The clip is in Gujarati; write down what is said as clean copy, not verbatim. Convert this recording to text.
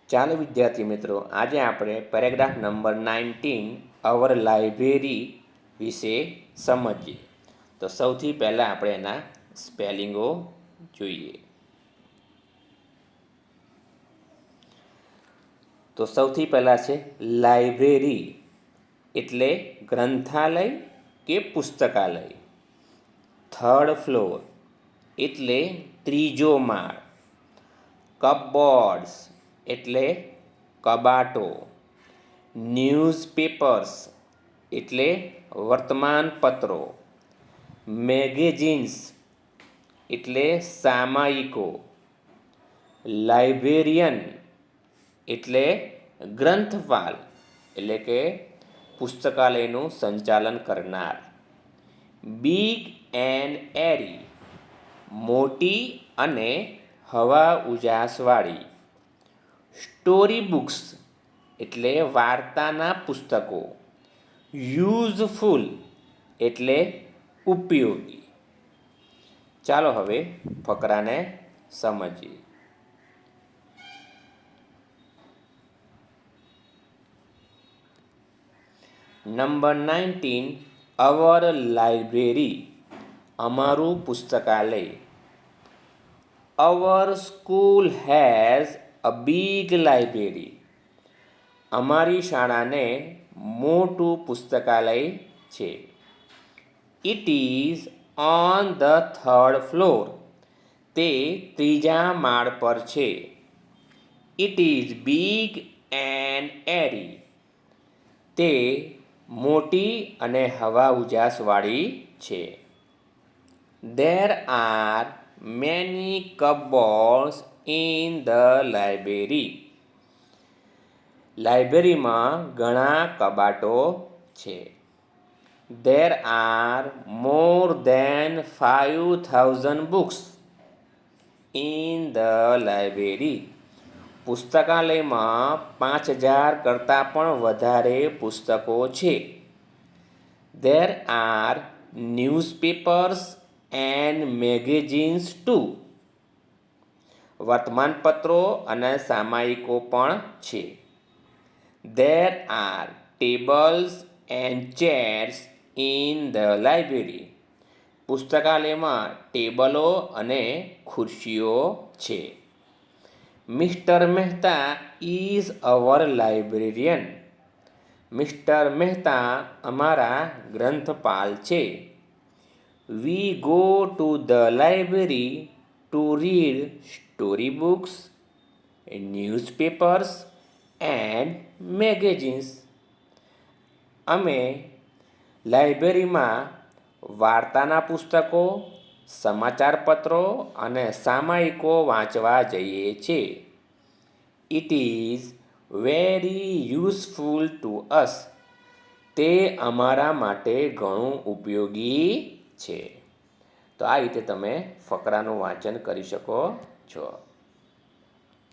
ચાલો વિદ્યાર્થી મિત્રો, આજે આપણે પેરેગ્રાફ નંબર 19 અવર લાઇબ્રેરી વિશે સમજીએ. તો સૌથી પહેલાં આપણે એના સ્પેલિંગો જોઈએ. તો સૌથી પહેલાં છે લાઇબ્રેરી, એટલે ગ્રંથાલય કે પુસ્તકાલય. થર્ડ ફ્લોર એટલે ત્રીજો માળ. કપબોર્ડ્સ એટલે કબાટો. ન્યૂઝપેપર્સ એટલે વર્તમાનપત્રો. મેગેઝિન્સ એટલે સામાયિકો. લાઇબ્રેરિયન એટલે ગ્રંથપાલ એટલે કે પુસ્તકાલયનું સંચાલન કરનાર. બિગ એન્ડ એરી મોટી અને હવા ઉજાસવાળી. સ્ટોરી બુક્સ એટલે વાર્તાના પુસ્તકો. યુઝફુલ એટલે ઉપયોગી. ચાલો હવે ફકરાને સમજીએ. નંબર 19 અવર લાઇબ્રેરી અમારું પુસ્તકાલય. Our school has a big library અમારી શાળાને મોટું પુસ્તકાલય છે. It is on the third floor તે ત્રીજા માળ પર છે. ઇટ ઇઝ બિગ એન્ડ એરી તે મોટી અને હવા ઉજાસવાળી છે. There are many cupboards in the library. લાઇબ્રેરીમાં ઘણા કબાટો છે. There are more than 5,000 books in the library. પુસ્તકાલયમાં 5,000 કરતાં પણ વધારે પુસ્તકો છે. There are newspapers and magazines too. વર્તમાનપત્રો અને સામાયિકો પણ છે. There are tables and chairs in the library. પુસ્તકાલયમાં ટેબલો અને ખુરશીઓ છે. Mister Mehta is our librarian. Mister Mehta અમારા ગ્રંથપાલ છે. We go to the library to read story books, newspapers and magazines. અમે લાઇબ્રેરીમાં વાર્તાના પુસ્તકો, સમાચારપત્રો અને સામાયિકો વાંચવા જઈએ છીએ. It is very useful two અસ તે અમારા માટે ઘણું ઉપયોગી છે. તો આ રીતે તમે ફકરાનું વાંચન કરી શકો છો.